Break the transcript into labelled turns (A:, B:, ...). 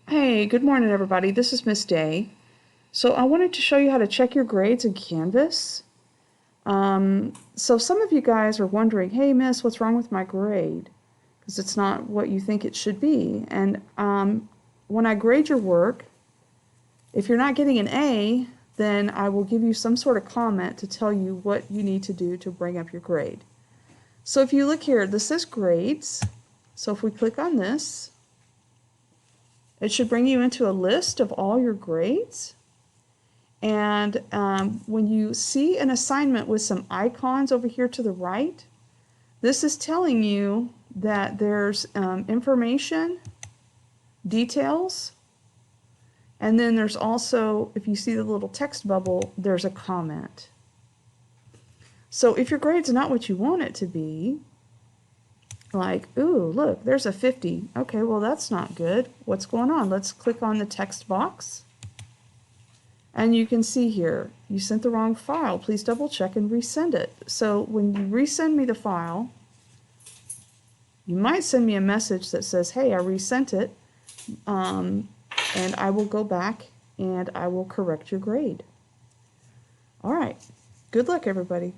A: Hey, good morning everybody. This is Miss Day. So I wanted to show you how to check your grades in Canvas. So some of you guys are wondering, hey Miss, what's wrong with my grade? Because it's not what you think it should be. And when I grade your work, if you're not getting an A, then I will give you some sort of comment to tell you what you need to do to bring up your grade. So if you look here, this says grades. So if we click on this, it should bring you into a list of all your grades. And when you see an assignment with some icons over here to the right, this is telling you that there's information, details, and then there's also, if you see the little text bubble, there's a comment. So if your grade's not what you want it to be, like, ooh, look, there's a 50. Okay, well, that's not good. What's going on? Let's click on the text box. And you can see here, you sent the wrong file. Please double check and resend it. So when you resend me the file, you might send me a message that says, hey, I resent it. And I will go back and I will correct your grade. All right. Good luck, everybody.